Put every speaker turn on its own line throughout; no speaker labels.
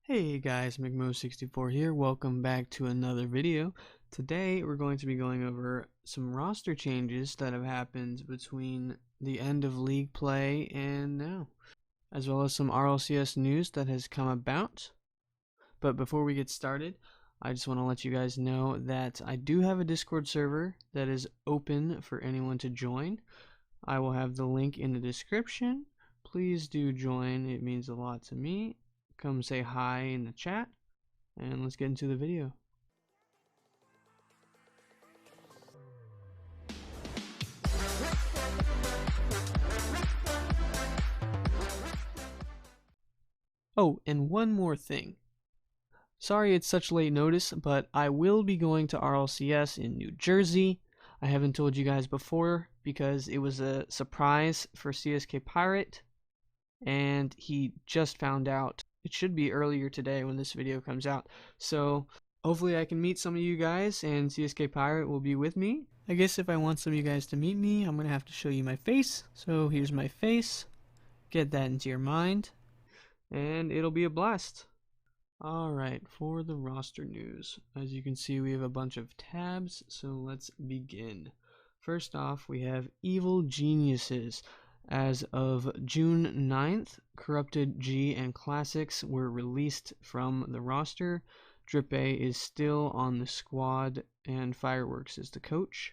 Hey guys, McMo64 here. Welcome back to another video. Today we're going to be going over some roster changes that have happened between the end of league play and now, as well as some RLCS news that has come about. But before we get started, I just want to let you guys know that I do have a Discord server that is open for anyone to join. I will have the link in the description. Please do join. It means a lot to me. Come say hi in the chat, and let's get into the video. Oh, and one more thing. Sorry it's such late notice, but I will be going to RLCS in New Jersey. I haven't told you guys before because it was a surprise for CSK Pirate, and he just found out. It should be earlier today when this video comes out. So hopefully I can meet some of you guys and CSK Pirate will be with me. I guess if I want some of you guys to meet me, I'm going to have to show you my face. So here's my face. Get that into your mind. And it'll be a blast. Alright, for the roster news. As you can see, we have a bunch of tabs. So let's begin. First off, we have Evil Geniuses. As of June 9th, Corrupted G and Classics were released from the roster. Drip A is still on the squad, and Fireworks is the coach.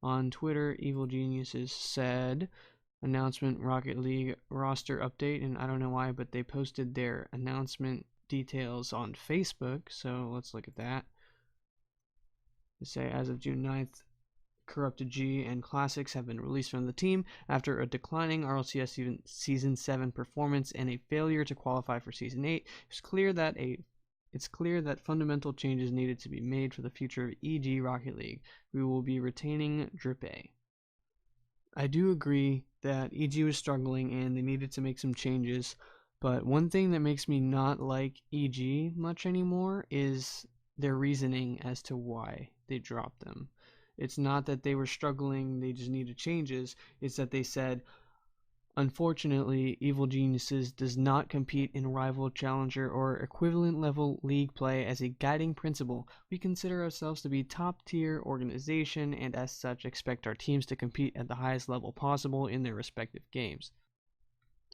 On Twitter, Evil Geniuses said, announcement Rocket League roster update, and I don't know why, but they posted their announcement details on Facebook, so let's look at that. They say, as of June 9th, Corrupted G and Classics have been released from the team after a declining RLCS Season 7 performance and a failure to qualify for Season 8. It's clear that fundamental changes needed to be made for the future of EG Rocket League. We will be retaining Drip A. I do agree that EG was struggling and they needed to make some changes, but one thing that makes me not like EG much anymore is their reasoning as to why they dropped them. It's not that they were struggling, they just needed changes. It's that they said, unfortunately, Evil Geniuses does not compete in rival, challenger, or equivalent level league play as a guiding principle. We consider ourselves to be top-tier organization and as such expect our teams to compete at the highest level possible in their respective games.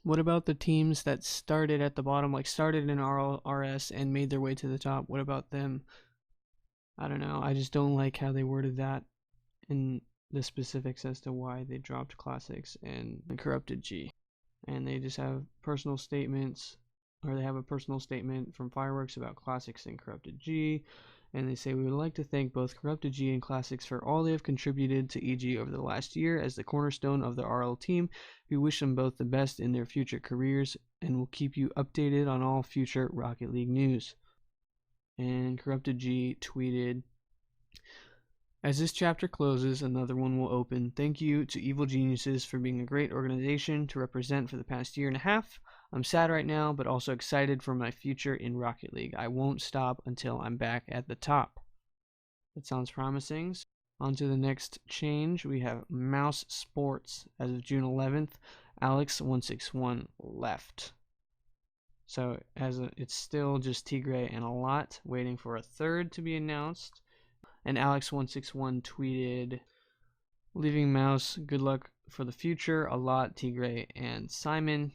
What about the teams that started at the bottom, like started in RLCS and made their way to the top? What about them? I don't know. I just don't like how they worded that in the specifics as to why they dropped Classics and Corrupted G. And they just have personal statements, or they have a personal statement from Fireworks about Classics and Corrupted G. And they say, we would like to thank both Corrupted G and Classics for all they have contributed to EG over the last year as the cornerstone of the RL team. We wish them both the best in their future careers and will keep you updated on all future Rocket League news. And Corrupted G tweeted, as this chapter closes, another one will open. Thank you to Evil Geniuses for being a great organization to represent for the past year and a half. I'm sad right now, but also excited for my future in Rocket League. I won't stop until I'm back at the top. That sounds promising. On to the next change. We have Mouse Sports. As of June 11th, Alex161 left. So it's still just Tigray and a lot, waiting for a third to be announced. And Alex161 tweeted, leaving Mouse, good luck for the future. A lot, Tigray, and Simon.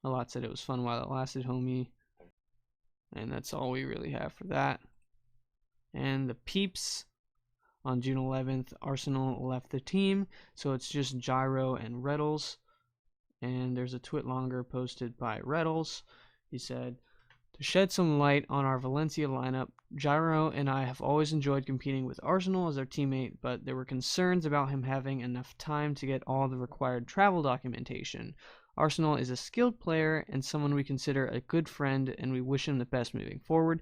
A lot said it was fun while it lasted, homie. And that's all we really have for that. And the Peeps, on June 11th, Arsenal left the team. So it's just Gyro and Reddles. And there's a twit longer posted by Reddles. He said, to shed some light on our Valencia lineup, Gyro and I have always enjoyed competing with Arsenal as our teammate, but there were concerns about him having enough time to get all the required travel documentation. Arsenal is a skilled player and someone we consider a good friend, and we wish him the best moving forward.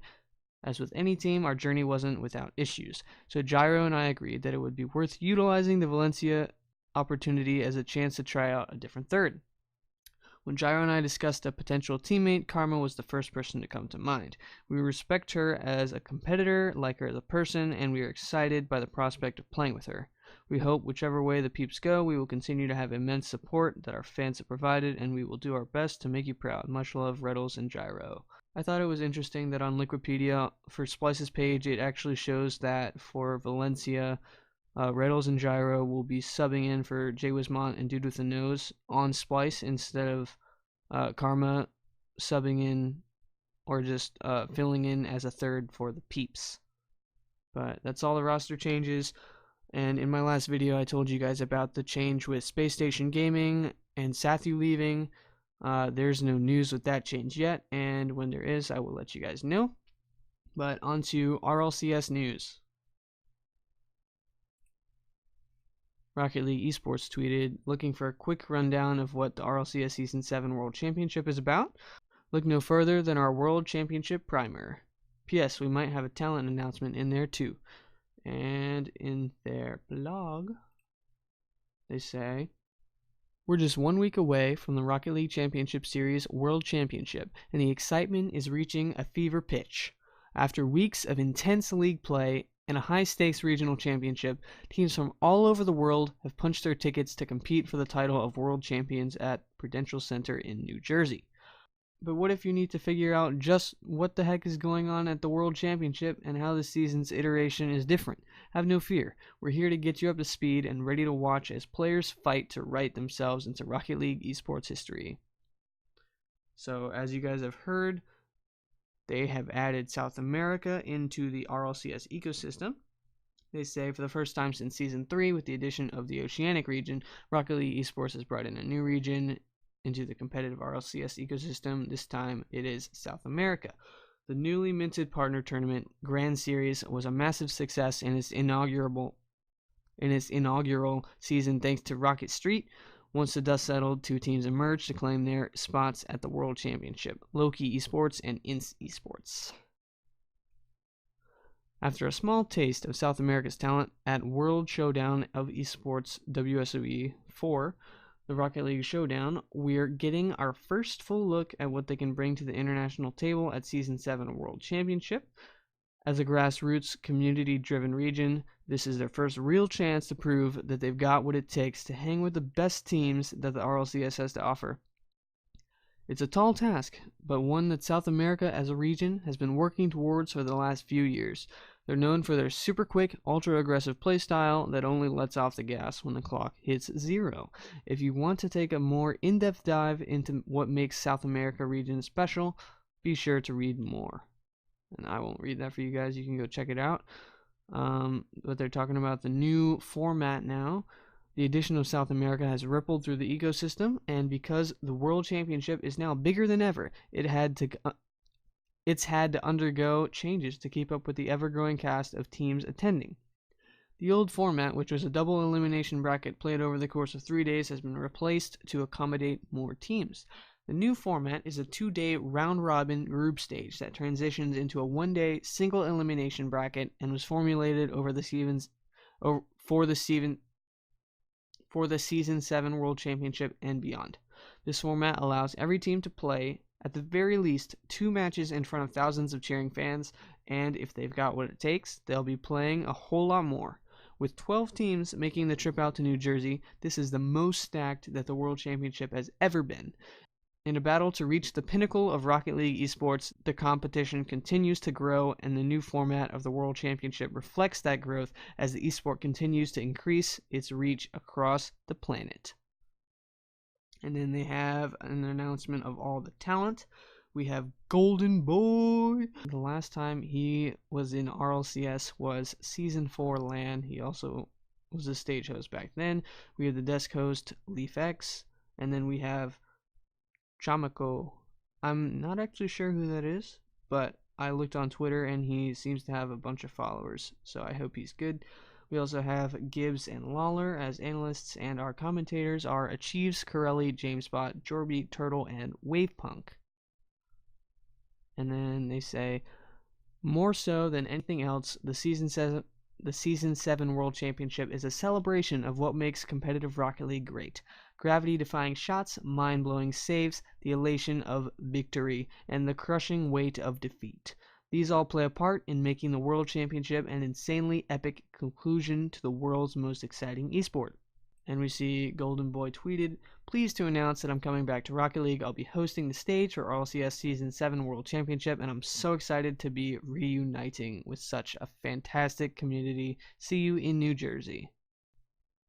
As with any team, our journey wasn't without issues, so Gyro and I agreed that it would be worth utilizing the Valencia opportunity as a chance to try out a different third. When Gyro and I discussed a potential teammate, Karma was the first person to come to mind. We respect her as a competitor, like her as a person, and we are excited by the prospect of playing with her. We hope whichever way the peeps go, we will continue to have immense support that our fans have provided, and we will do our best to make you proud. Much love, Reddles and Gyro. I thought it was interesting that on Liquipedia, for Splice's page, it actually shows that for Valencia, Reddles and Gyro will be subbing in for Jay Wismont and Dude with a Nose on Splice instead of Karma subbing in or just filling in as a third for the peeps. But that's all the roster changes. And in my last video, I told you guys about the change with Space Station Gaming and Sathu leaving. There's no news with that change yet, and when there is, I will let you guys know. But on to RLCS news. Rocket League Esports tweeted, looking for a quick rundown of what the RLCS Season 7 World Championship is about. Look no further than our World Championship primer. P.S. We might have a talent announcement in there too. And in their blog, they say, we're just 1 week away from the Rocket League Championship Series World Championship, and the excitement is reaching a fever pitch. After weeks of intense league play and a high-stakes regional championship, teams from all over the world have punched their tickets to compete for the title of World Champions at Prudential Center in New Jersey. But what if you need to figure out just what the heck is going on at the World Championship and how this season's iteration is different? Have no fear. We're here to get you up to speed and ready to watch as players fight to write themselves into Rocket League esports history. So, as you guys have heard, they have added South America into the RLCS ecosystem. They say for the first time since Season 3, with the addition of the Oceanic region, Rocket League Esports has brought in a new region into the competitive RLCS ecosystem. This time it is South America. The newly minted partner tournament Grand Series was a massive success in its inaugural season thanks to Rocket Street. Once the dust settled, two teams emerged to claim their spots at the World Championship, Loki Esports and Ince Esports. After a small taste of South America's talent at World Showdown of Esports WSOE 4, the Rocket League Showdown, we're getting our first full look at what they can bring to the international table at Season 7 World Championship. As a grassroots, community-driven region, this is their first real chance to prove that they've got what it takes to hang with the best teams that the RLCS has to offer. It's a tall task, but one that South America as a region has been working towards for the last few years. They're known for their super quick, ultra-aggressive playstyle that only lets off the gas when the clock hits 0. If you want to take a more in-depth dive into what makes South America region special, be sure to read more. And I won't read that for you guys, you can go check it out. But they're talking about the new format now. The addition of South America has rippled through the ecosystem, and because the World Championship is now bigger than ever, it's had to undergo changes to keep up with the ever-growing cast of teams attending. The old format, which was a double elimination bracket played over the course of 3 days, has been replaced to accommodate more teams. The new format is a 2-day round-robin group stage that transitions into a 1-day single elimination bracket and was formulated for the Season 7 World Championship and beyond. This format allows every team to play at the very least 2 matches in front of thousands of cheering fans, and if they've got what it takes, they'll be playing a whole lot more. With 12 teams making the trip out to New Jersey, this is the most stacked that the World Championship has ever been. In a battle to reach the pinnacle of Rocket League esports, the competition continues to grow, and the new format of the World Championship reflects that growth as the esport continues to increase its reach across the planet. And then they have an announcement of all the talent. We have Golden Boy. The last time he was in RLCS was Season 4 LAN. He also was a stage host back then. We have the desk host, Leaf X. And then we have Chamako. I'm not actually sure who that is, but I looked on Twitter and he seems to have a bunch of followers, so I hope he's good. We also have Gibbs and Lawler as analysts, and our commentators are Achieves, Corelli, Jamespot, Jorby, Turtle, and Wavepunk. And then they say, more so than anything else, the Season 7 World Championship is a celebration of what makes competitive Rocket League great. Gravity-defying shots, mind-blowing saves, the elation of victory, and the crushing weight of defeat. These all play a part in making the World Championship an insanely epic conclusion to the world's most exciting esport. And we see Golden Boy tweeted, "Pleased to announce that I'm coming back to Rocket League. I'll be hosting the stage for RLCS Season 7 World Championship, and I'm so excited to be reuniting with such a fantastic community. See you in New Jersey."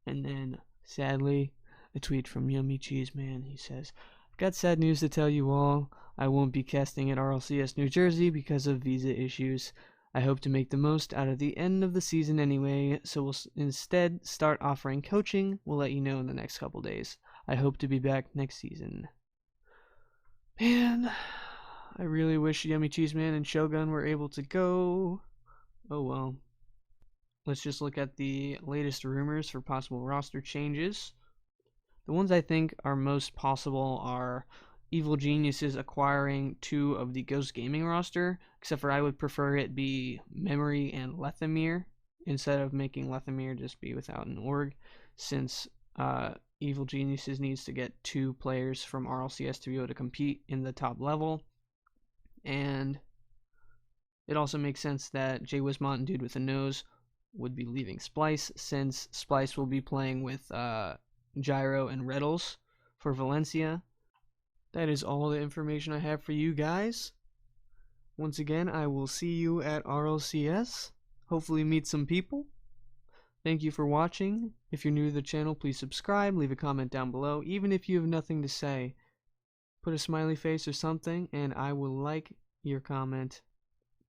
And then, sadly, a tweet from Yummy Cheese Man. He says, "I've got sad news to tell you all. I won't be casting at RLCS New Jersey because of visa issues. I hope to make the most out of the end of the season anyway, so we'll instead start offering coaching. We'll let you know in the next couple days. I hope to be back next season." Man, I really wish Yummy Cheese Man and Shogun were able to go. Oh well. Let's just look at the latest rumors for possible roster changes. The ones I think are most possible are Evil Geniuses acquiring 2 of the Ghost Gaming roster, except for I would prefer it be Memory and Lethamir instead of making Lethamir just be without an org, since Evil Geniuses needs to get 2 players from RLCS to be able to compete in the top level. And it also makes sense that Jay Wismont and Dude with a Nose would be leaving Splice, since Splice will be playing with Gyro and Reddles for Valencia. That is all the information I have for you guys. Once again, I will see you at RLCS. Hopefully meet some people. Thank you for watching. If you're new to the channel, please subscribe, leave a comment down below. Even if you have nothing to say, put a smiley face or something, and I will like your comment.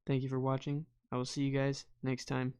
Thank you for watching. I will see you guys next time.